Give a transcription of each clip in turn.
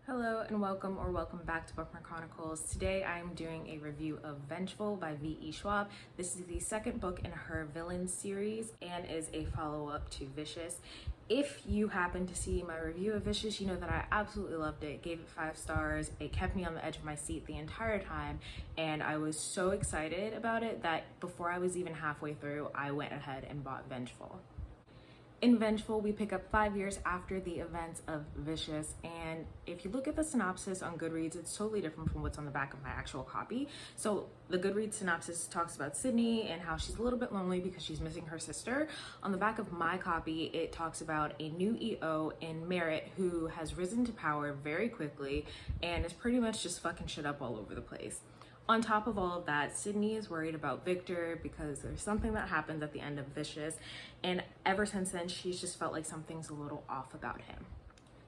Hello and welcome back to Bookmark Chronicles. Today I'm doing a review of Vengeful by V.E. Schwab. This is the second book in her villain series and is a follow-up to Vicious. If you happen to see my review of Vicious, you know that I absolutely loved it, gave it 5 stars. It kept me on the edge of my seat the entire time, and I was so excited about it that before I was even halfway through, I went ahead and bought Vengeful. In Vengeful, we pick up 5 years after the events of Vicious, and if you look at the synopsis on Goodreads, it's totally different from what's on the back of my actual copy. So the Goodreads synopsis talks about Sydney and how she's a little bit lonely because she's missing her sister. On the back of my copy, it talks about a new EO in Merritt who has risen to power very quickly and is pretty much just fucking shit up all over the place. On top of all of that, Sydney is worried about Victor because there's something that happens at the end of Vicious, and ever since then she's just felt like something's a little off about him.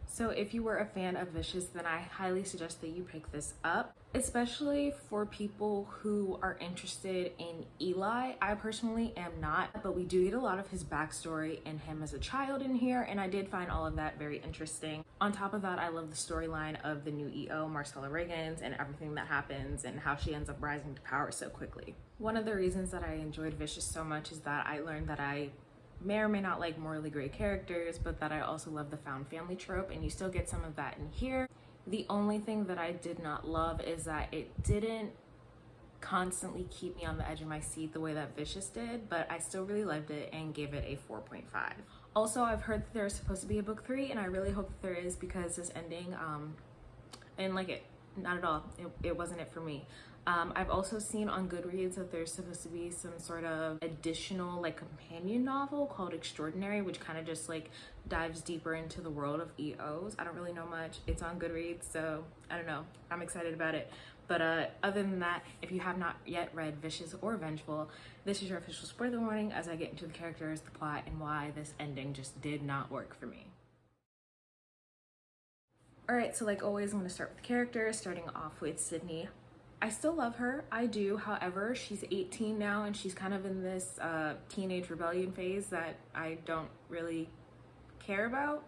So if you were a fan of Vicious, then I highly suggest that you pick this up, especially for people who are interested in Eli. I personally am not, but we do get a lot of his backstory and him as a child in here, and I did find all of that very interesting. On top of that, I love the storyline of the new EO, Marcella Riggins, and everything that happens and how she ends up rising to power so quickly. One of the reasons that I enjoyed Vicious so much is that I learned that I may or may not like morally gray characters, but that I also love the found family trope, and you still get some of that in here. The only thing that I did not love is that it didn't constantly keep me on the edge of my seat the way that Vicious did, but I still really loved it and gave it a 4.5. Also, I've heard that there's supposed to be a book 3, and I really hope that there is, because this ending, I didn't like it. Not at all. It wasn't it for me. I've also seen on Goodreads that there's supposed to be some sort of additional like companion novel called Extraordinary, which kind of just like dives deeper into the world of EOs. I don't really know much. It's on Goodreads, so I don't know. I'm excited about it. But other than that, if you have not yet read Vicious or Vengeful, this is your official spoiler warning as I get into the characters, the plot, and why this ending just did not work for me. Alright, so like always, I'm going to start with the characters, starting off with Sydney. I still love her, I do. However, she's 18 now and she's kind of in this teenage rebellion phase that I don't really care about.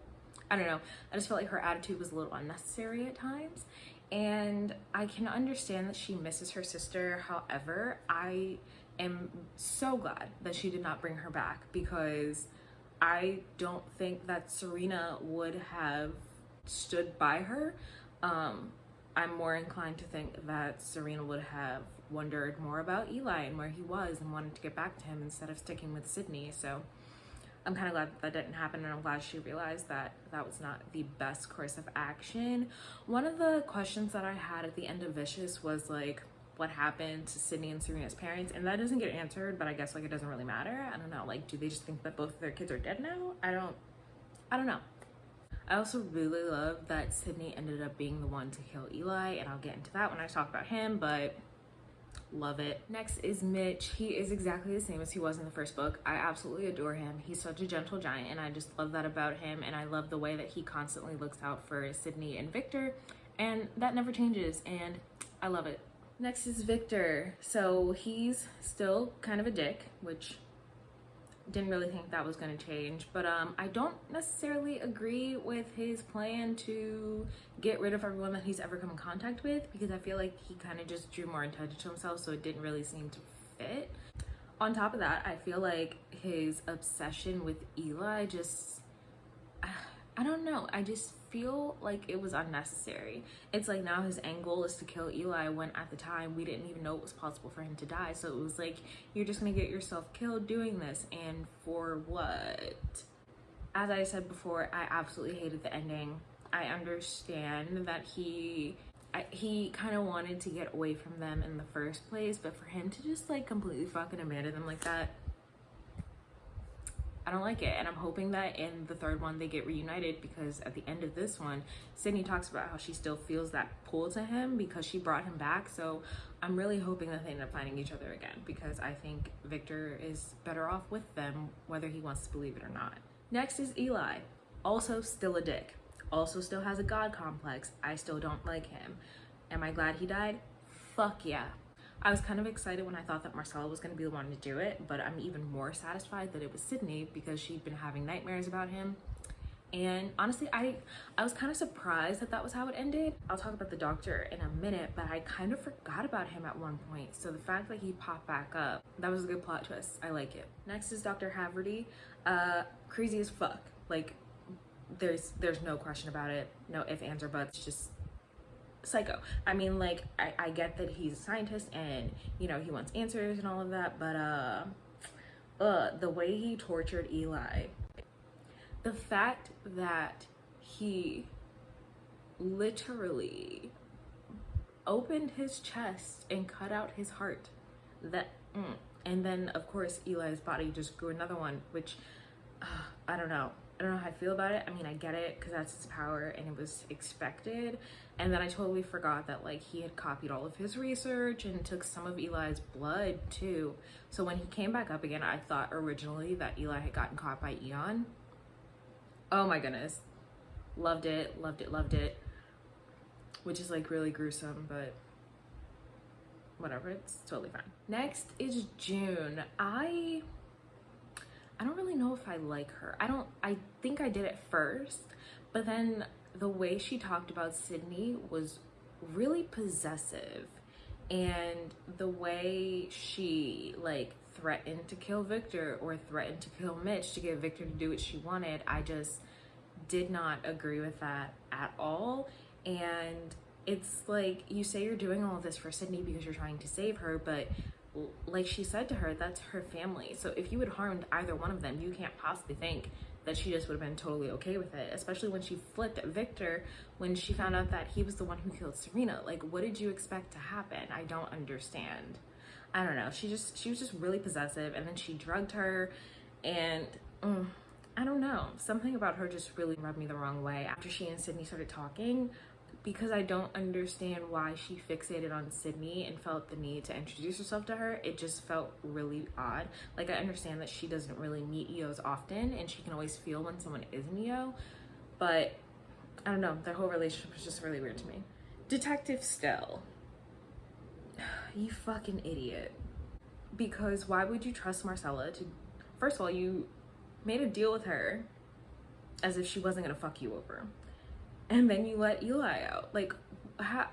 I don't know, I just felt like her attitude was a little unnecessary at times, and I can understand that she misses her sister. However, I am so glad that she did not bring her back, because I don't think that Serena would have stood by her. I'm more inclined to think that Serena would have wondered more about Eli and where he was and wanted to get back to him instead of sticking with Sydney. So I'm kind of glad that didn't happen, and I'm glad she realized that that was not the best course of action. One of the questions that I had at the end of Vicious was like, what happened to Sydney and Serena's parents? And that doesn't get answered, but I guess like it doesn't really matter. I don't know, like, do they just think that both of their kids are dead now? I don't know. I also really love that Sydney ended up being the one to kill Eli, and I'll get into that when I talk about him, but love it. Next is Mitch. He is exactly the same as he was in the first book. I absolutely adore him. He's such a gentle giant, and I just love that about him, and I love the way that he constantly looks out for Sydney and Victor, and that never changes, and I love it. Next is Victor. So he's still kind of a dick, which didn't really think that was going to change, but I don't necessarily agree with his plan to get rid of everyone that he's ever come in contact with, because I feel like he kind of just drew more attention to himself, so it didn't really seem to fit. On top of that, I feel like his obsession with Eli just, I don't know, I just feel like it was unnecessary. It's like now his end goal is to kill Eli, when at the time we didn't even know it was possible for him to die. So it was like, you're just gonna get yourself killed doing this, and for what? As I said before, I absolutely hated the ending. I understand that he kind of wanted to get away from them in the first place, but for him to just like completely fucking abandon them like that, I don't like it. And I'm hoping that in the third one they get reunited, because at the end of this one, Sydney talks about how she still feels that pull to him because she brought him back. So I'm really hoping that they end up finding each other again, because I think Victor is better off with them, whether he wants to believe it or not. Next is Eli. Also still a dick. Also still has a god complex. I still don't like him. Am I glad he died? Fuck yeah. I was kind of excited when I thought that Marcella was going to be the one to do it, but I'm even more satisfied that it was Sydney, because she'd been having nightmares about him. And honestly, I was kind of surprised that that was how it ended. I'll talk about the doctor in a minute, but I kind of forgot about him at one point. So the fact that he popped back up, that was a good plot twist. I like it. Next is Dr. Haverty. Crazy as fuck. Like, there's no question about it. No ifs, ands, or buts. Just psycho. I mean, like, I get that he's a scientist and, you know, he wants answers and all of that, but the way he tortured Eli, the fact that he literally opened his chest and cut out his heart, and then of course Eli's body just grew another one, which I don't know how I feel about it. I mean, I get it because that's his power and it was expected. And then I totally forgot that, like, he had copied all of his research and took some of Eli's blood too. So when he came back up again, I thought originally that Eli had gotten caught by Eon. Oh my goodness. Loved it, loved it, loved it. Which is like really gruesome, but whatever, it's totally fine. Next is June. I don't really know if I like her. I think I did at first, but then the way she talked about Sydney was really possessive, and the way she like threatened to kill Victor or threatened to kill Mitch to get Victor to do what she wanted, I just did not agree with that at all. And it's like, you say you're doing all of this for Sydney because you're trying to save her, but like she said to her, that's her family. So if you had harmed either one of them, you can't possibly think that she just would have been totally okay with it, especially when she flipped at Victor when she found out that he was the one who killed Serena. Like, what did you expect to happen? I don't understand. I don't know. She was just really possessive, and then she drugged her, and I don't know. Something about her just really rubbed me the wrong way after she and Sydney started talking, because I don't understand why she fixated on Sydney and felt the need to introduce herself to her. It just felt really odd. Like, I understand that she doesn't really meet EOs often and she can always feel when someone is an EO, but I don't know, their whole relationship was just really weird to me. Detective Stell. You fucking idiot. Because why would you trust Marcella to, first of all, you made a deal with her as if she wasn't gonna fuck you over. And then you let Eli out. Like, how?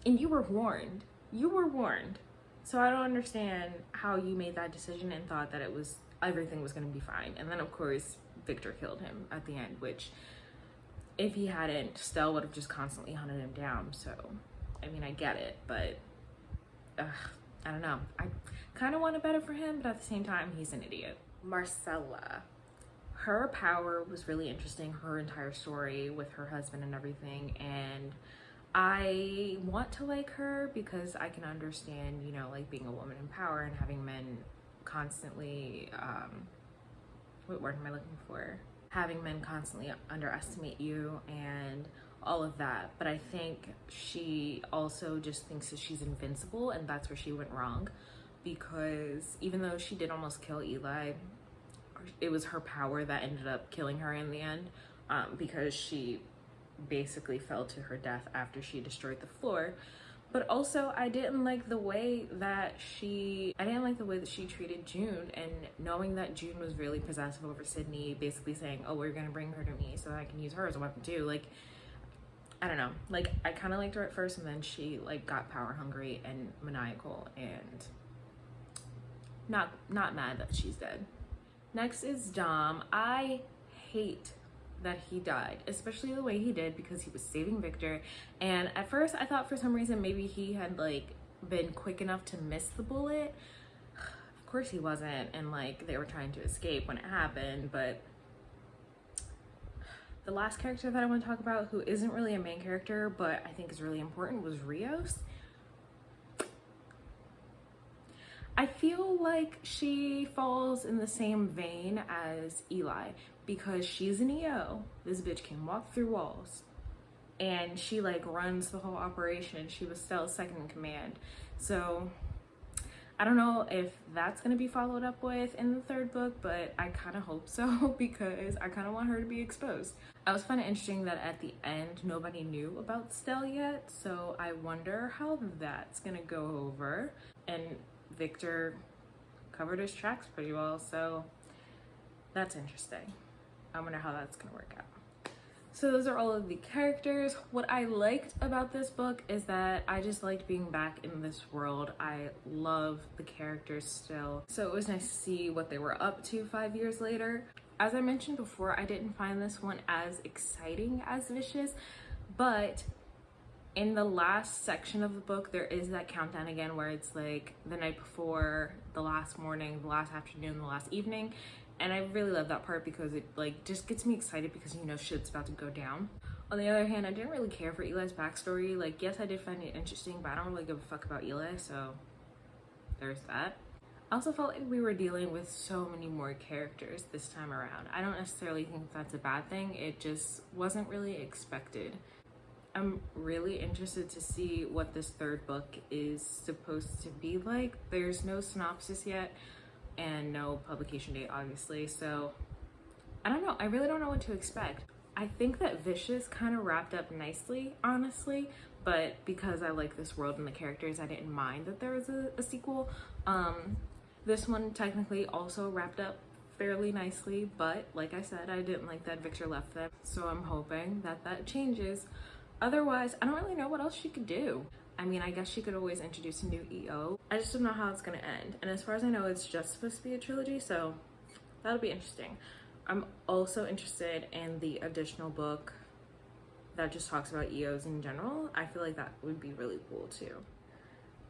And you were warned. You were warned. So I don't understand how you made that decision and thought that everything was gonna be fine. And then of course, Victor killed him at the end, which if he hadn't, Stell would have just constantly hunted him down. So, I mean, I get it, but I don't know. I kind of want it better for him, but at the same time, he's an idiot. Marcella. Her power was really interesting, her entire story with her husband and everything, and I want to like her because I can understand, you know, like being a woman in power and having men constantly, what word am I looking for? Having men constantly underestimate you and all of that. But I think she also just thinks that she's invincible, and that's where she went wrong, because even though she did almost kill Eli, it was her power that ended up killing her in the end, because she basically fell to her death after she destroyed the floor. But also, I didn't like the way that she treated June, and knowing that June was really possessive over Sydney, basically saying, oh, we're gonna bring her to me so that I can use her as a weapon too. Like, I don't know, like, I kind of liked her at first, and then she like got power hungry and maniacal, and not mad that she's dead. Next is Dom. I hate that he died, especially the way he did, because he was saving Victor. And at first I thought for some reason maybe he had like been quick enough to miss the bullet. Of course he wasn't, and like they were trying to escape when it happened. But the last character that I want to talk about, who isn't really a main character but I think is really important, was Rios. I feel like she falls in the same vein as Eli, because she's an EO. This bitch can walk through walls, and she like runs the whole operation. She was still second in command. So I don't know if that's gonna be followed up with in the third book, but I kind of hope so, because I kind of want her to be exposed. I was find it interesting that at the end nobody knew about Stell yet, so I wonder how that's gonna go over. And Victor covered his tracks pretty well, so that's interesting. I wonder how that's gonna work out. So those are all of the characters. What I liked about this book is that I just liked being back in this world. I love the characters still. So it was nice to see what they were up to 5 years later. As I mentioned before, I didn't find this one as exciting as Vicious, but in the last section of the book, there is that countdown again where it's like the night before, the last morning, the last afternoon, the last evening. And I really love that part because it like just gets me excited because you know shit's about to go down. On the other hand, I didn't really care for Eli's backstory. Like, yes, I did find it interesting, but I don't really give a fuck about Eli, so there's that. I also felt like we were dealing with so many more characters this time around. I don't necessarily think that's a bad thing. It just wasn't really expected. I'm really interested to see what this third book is supposed to be like. There's no synopsis yet and no publication date, obviously, so I don't know. I really don't know what to expect. I think that Vicious kind of wrapped up nicely, honestly, but because I like this world and the characters, I didn't mind that there was a sequel. This one technically also wrapped up fairly nicely, but like I said, I didn't like that Victor left them, so I'm hoping that that changes. Otherwise, I don't really know what else she could do. I mean, I guess she could always introduce a new EO. I just don't know how it's gonna end. And as far as I know, it's just supposed to be a trilogy, so that'll be interesting. I'm also interested in the additional book that just talks about EOs in general. I feel like that would be really cool too.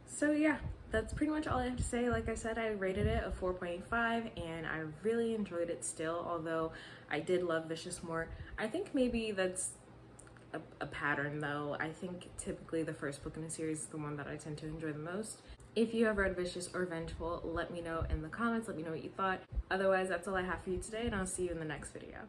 So yeah, that's pretty much all I have to say. Like I said, I rated it a 4.5 and I really enjoyed it still, although I did love Vicious more. I think maybe that's a pattern though. I think typically the first book in a series is the one that I tend to enjoy the most. If you have read Vicious or Vengeful, let me know in the comments. Let me know what you thought. Otherwise, that's all I have for you today, and I'll see you in the next video.